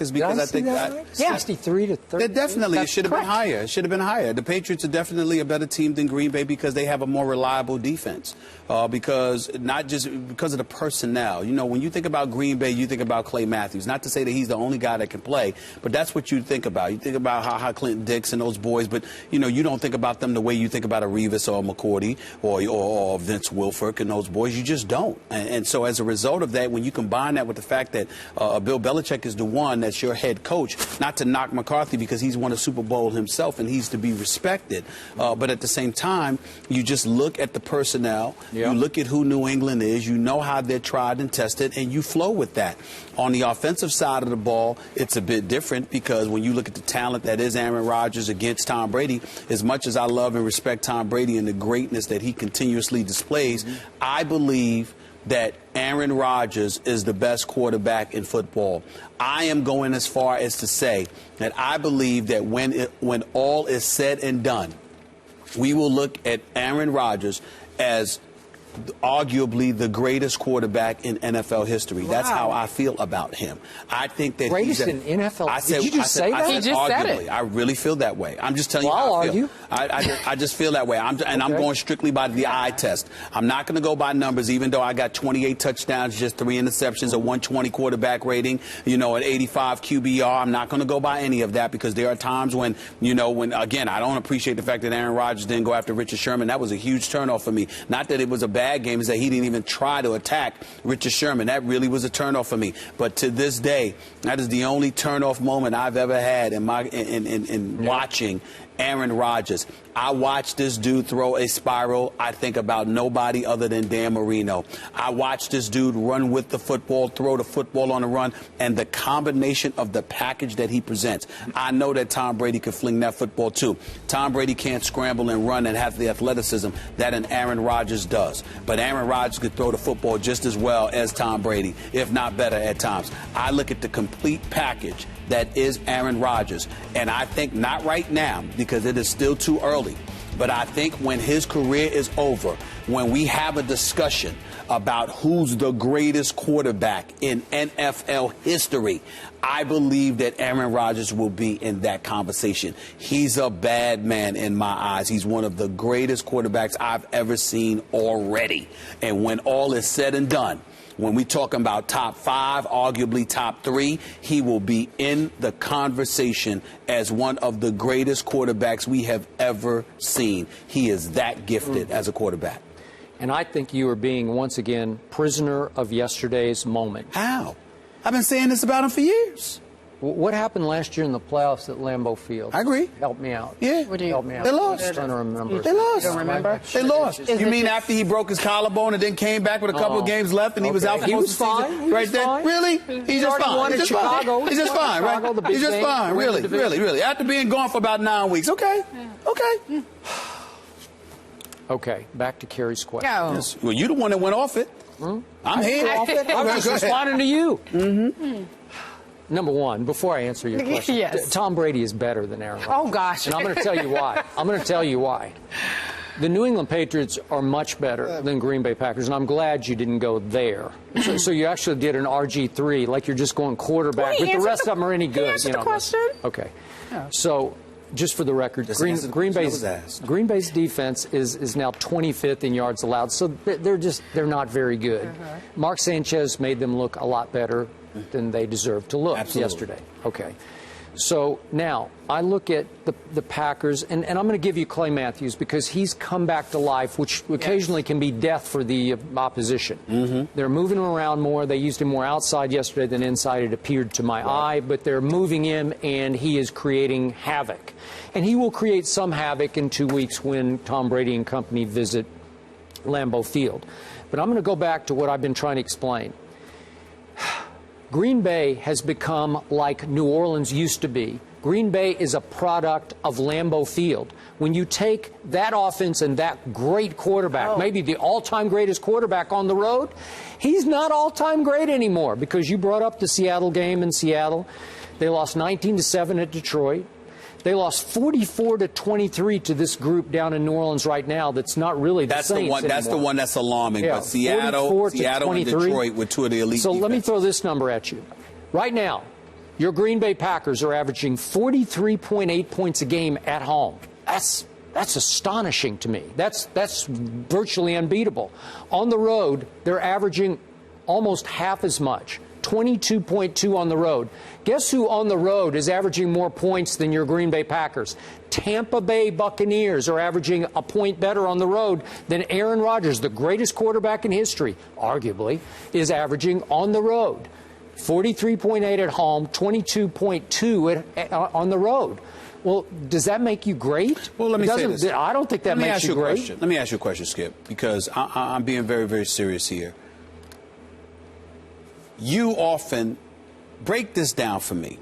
quarterback is because I think that 63 to 30. Definitely, it should have been higher. It should have been higher. The Patriots are definitely a better team than Green Bay because they have a more reliable defense. Because not just because of the personnel. You know, when you think about Green Bay, you think about Clay Matthews. Not to say that he's the only guy that can play, but that's what you think about. You think about how Clinton Dix and those boys, but you know, you don't think about them the way you think about a Revis or a McCourty or Vince Wilfork and those boys. You just don't. And so as a result of that, when you combine that with the fact that Bill Belichick is the one that's your head coach, not to knock McCarthy because he's won a Super Bowl himself and he's to be respected, but at the same time, you just look at the personnel. You look at who New England is, you know how they're tried and tested, and you flow with that. On the offensive side of the ball, it's a bit different because when you look at the talent that is Aaron Rodgers against Tom Brady, as much as I love and respect Tom Brady and the greatness that he continuously displays, I believe that Aaron Rodgers is the best quarterback in football. I am going as far as to say that I believe that when all is said and done, we will look at Aaron Rodgers as arguably the greatest quarterback in NFL history. Wow. That's how I feel about him. I think that greatest in NFL. Did you just say that? He just said it. I really feel that way. I'm just telling you how I feel. I just feel that way. I'm going strictly by the eye test. I'm not going to go by numbers, even though I got 28 touchdowns, just 3 interceptions, a 120 quarterback rating, you know, an 85 QBR. I'm not going to go by any of that because there are times when, you know, again, I don't appreciate the fact that Aaron Rodgers didn't go after Richard Sherman. That was a huge turnoff for me. Not that it was a bad game, is that he didn't even try to attack Richard Sherman. That really was a turnoff for me. But to this day, that is the only turnoff moment I've ever had in watching Aaron Rodgers. I watched this dude throw a spiral. I think about nobody other than Dan Marino. I watched this dude run with the football, throw the football on the run, and the combination of the package that he presents. I know that Tom Brady could fling that football too. Tom Brady can't scramble and run and have the athleticism that an Aaron Rodgers does. But Aaron Rodgers could throw the football just as well as Tom Brady, if not better at times. I look at the complete package that is Aaron Rodgers, and I think not right now because it is still too early, but I think when his career is over, when we have a discussion about who's the greatest quarterback in NFL history, I believe that Aaron Rodgers will be in that conversation. He's a bad man in my eyes. He's one of the greatest quarterbacks I've ever seen already. And when all is said and done, when we talking about top 5, arguably top 3, he will be in the conversation as one of the greatest quarterbacks we have ever seen. He is that gifted as a quarterback. And I think you are being, once again, prisoner of yesterday's moment. How? I've been saying this about him for years. What happened last year in the playoffs at Lambeau Field? I agree. Help me out. Yeah. Help me out. They lost. I'm trying to remember. They lost. You don't remember? They lost. You mean after he broke his collarbone and then came back with a couple of games left and he was out for most of the season? He was fine. Really? He's just fine. He's just fine. He's just fine, right? He's just fine. Really. After being gone for about 9 weeks. Okay. Okay. Okay. Back to Kerry's question. Yes. Well, you're the one that went off it. I'm here. I'm just responding to you. Number one, before I answer your question, Yes. Tom Brady is better than Aaron Rodgers. Oh, gosh. And I'm going to tell you why. The New England Patriots are much better than Green Bay Packers, and I'm glad you didn't go there. So you actually did an RG3, like you're just going quarterback, but the rest of them are any good. Answer the question. Okay. So just for the record, Green Bay's defense is now 25th in yards allowed, so they're not very good. Mark Sanchez made them look a lot better than they deserve to look yesterday. Okay. So now I look at the Packers, and I'm going to give you Clay Matthews because he's come back to life, which occasionally can be death for the opposition. They're moving him around more. They used him more outside yesterday than inside, it appeared to my eye, but they're moving him, and he is creating havoc. And he will create some havoc in 2 weeks when Tom Brady and company visit Lambeau Field. But I'm going to go back to what I've been trying to explain. Green Bay has become like New Orleans used to be. Green Bay is a product of Lambeau Field. When you take that offense and that great quarterback, maybe the all-time greatest quarterback on the road, he's not all-time great anymore because you brought up the Seattle game in Seattle. They lost 19-7 at Detroit. They lost 44-23 to this group down in New Orleans right now. That's not really the Saints anymore. That's the one that's alarming. But Seattle and Detroit were two of the elite. So let me throw this number at you. Right now, Your Green Bay Packers are averaging 43.8 points a game at home. That's astonishing to me. That's virtually unbeatable. On the road, they're averaging almost half as much, 22.2 on the road. Guess who on the road is averaging more points than your Green Bay Packers? Tampa Bay Buccaneers are averaging a point better on the road than Aaron Rodgers, the greatest quarterback in history, arguably, is averaging on the road. 43.8 at home, 22.2 on the road. Well, does that make you great? Well, let me say this. I don't think that makes you great. Let me ask you a question, Skip, because I'm being very, very serious here. You often break this down for me,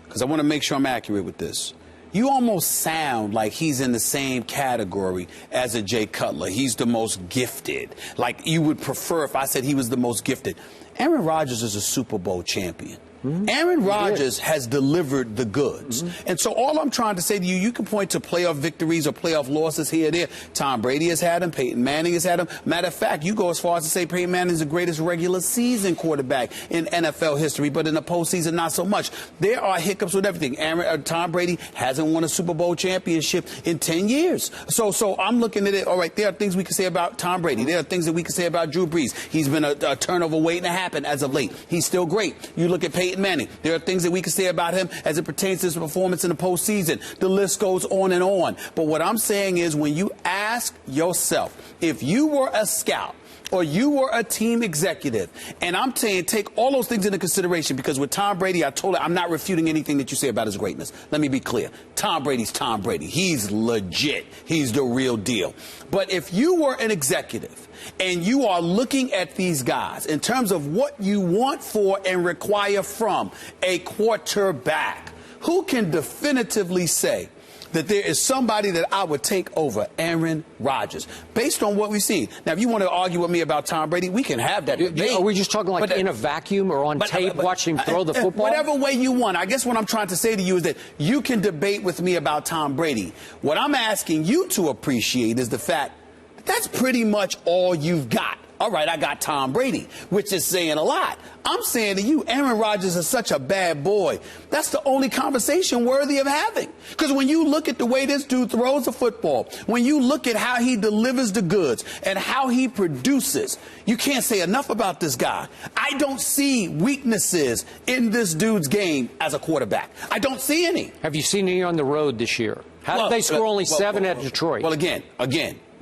because I want to make sure I'm accurate with this. You almost sound like he's in the same category as a Jay Cutler. He's the most gifted. Like you would prefer if I said he was the most gifted. Aaron Rodgers is a Super Bowl champion. Mm-hmm. Aaron Rodgers has delivered the goods. Mm-hmm. And so all I'm trying to say to you, you can point to playoff victories or playoff losses here or there. Tom Brady has had them. Peyton Manning has had them. Matter of fact, you go as far as to say Peyton Manning is the greatest regular season quarterback in NFL history, but in the postseason, not so much. There are hiccups with everything. Tom Brady hasn't won a Super Bowl championship in 10 years. So I'm looking at it, all right, there are things we can say about Tom Brady. There are things that we can say about Drew Brees. He's been a turnover waiting to happen as of late. He's still great. You look at Peyton Manning. There are things that we can say about him as it pertains to his performance in the postseason. The list goes on and on. But what I'm saying is when you ask yourself, if you were a scout or you were a team executive, and I'm saying take all those things into consideration, because with Tom Brady, I told you I'm not refuting anything that you say about his greatness. Let me be clear. Tom Brady's Tom Brady. He's legit. He's the real deal. But if you were an executive and you are looking at these guys in terms of what you want for and require from a quarterback, who can definitively say that there is somebody that I would take over Aaron Rodgers based on what we've seen? Now, if you want to argue with me about Tom Brady, we can have that debate. Are we just talking like in a vacuum or on tape watching him throw the football? Whatever way you want. I guess what I'm trying to say to you is that you can debate with me about Tom Brady. What I'm asking you to appreciate is the fact that that's pretty much all you've got. All right, I got Tom Brady, which is saying a lot. I'm saying to you, Aaron Rodgers is such a bad boy. That's the only conversation worthy of having. Because when you look at the way this dude throws the football, when you look at how he delivers the goods and how he produces, you can't say enough about this guy. I don't see weaknesses in this dude's game as a quarterback. I don't see any. Have you seen any on the road this year? How did they score only 7 at Detroit? Well, again,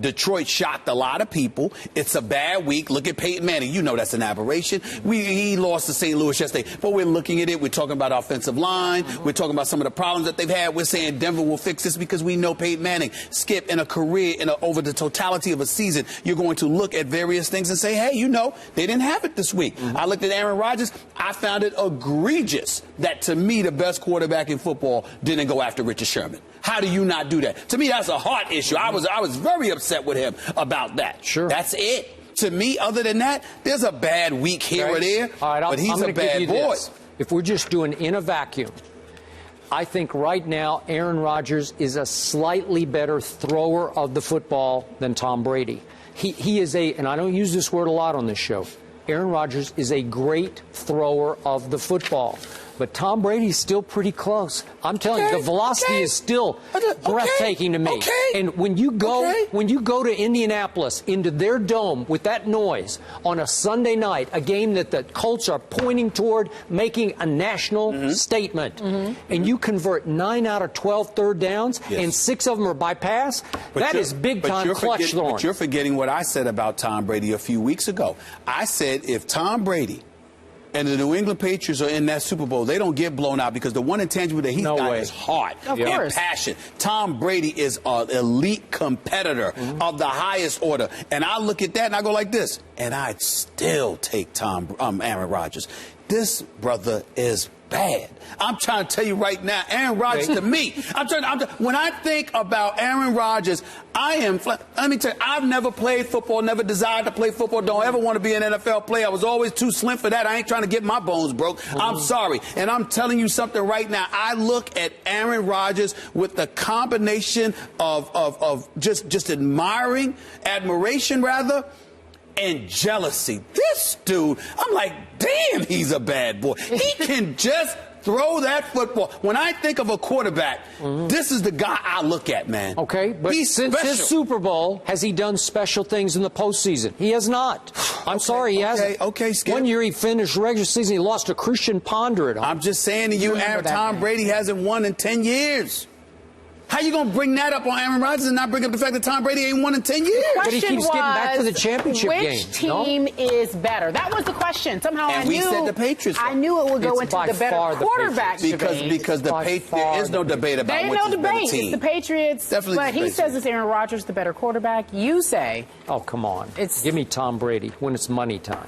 Detroit shocked a lot of people. It's a bad week. Look at Peyton Manning. You know that's an aberration. He lost to St. Louis yesterday. But we're looking at it. We're talking about offensive line. We're talking about some of the problems that they've had. We're saying Denver will fix this because we know Peyton Manning. Skip, in a career, over the totality of a season, you're going to look at various things and say, hey, you know, they didn't have it this week. I looked at Aaron Rodgers. I found it egregious that, to me, the best quarterback in football didn't go after Richard Sherman. How do you not do that? To me, that's a heart issue. I was very upset with him about that. Sure. That's it. To me, other than that, there's a bad week here or there, all right, but he's a bad boy. This. If we're just doing in a vacuum, I think right now Aaron Rodgers is a slightly better thrower of the football than Tom Brady. He is and I don't use this word a lot on this show, Aaron Rodgers is a great thrower of the football. But Tom Brady's still pretty close. I'm telling you, the velocity is still breathtaking to me. And when you go to Indianapolis, into their dome with that noise on a Sunday night, a game that the Colts are pointing toward making a national statement, and you convert 9 out of 12 third downs, and 6 of them are by pass, that is big-time clutch throwing. But you're forgetting what I said about Tom Brady a few weeks ago. I said if Tom Brady and the New England Patriots are in that Super Bowl, they don't get blown out, because the one intangible that he's got is heart and passion. Tom Brady is an elite competitor of the highest order. And I look at that and I go like this, and I'd still take Aaron Rodgers. This brother is bad. I'm trying to tell you right now, Aaron Rodgers to me, when I think about Aaron Rodgers, let me tell you, I've never played football, never desired to play football, don't ever want to be an NFL player. I was always too slim for that. I ain't trying to get my bones broke. I'm sorry. And I'm telling you something right now. I look at Aaron Rodgers with the combination of just admiration, and jealousy. This dude, I'm like, damn, he's a bad boy. He can just throw that football. When I think of a quarterback, this is the guy I look at, man. Okay, but he's since special. his Super Bowl, has he done special things in the postseason? He has not. I'm sorry, he hasn't. Okay, Skip. One year he finished regular season, he lost to Christian Ponder at home. I'm just saying to you, Tom Brady hasn't won in 10 years. How you going to bring that up on Aaron Rodgers and not bring up the fact that Tom Brady ain't won in 10 years? The but he keeps getting back to the championship game. Which team is better? That was the question. Somehow and we said the Patriots. I knew it would go into the better quarterback debate. Because there is no debate about there ain't which no is the better debate. team. It's the Patriots. Definitely but he says it's Aaron Rodgers, the better quarterback. You say. Oh, come on. Give me Tom Brady when it's money time.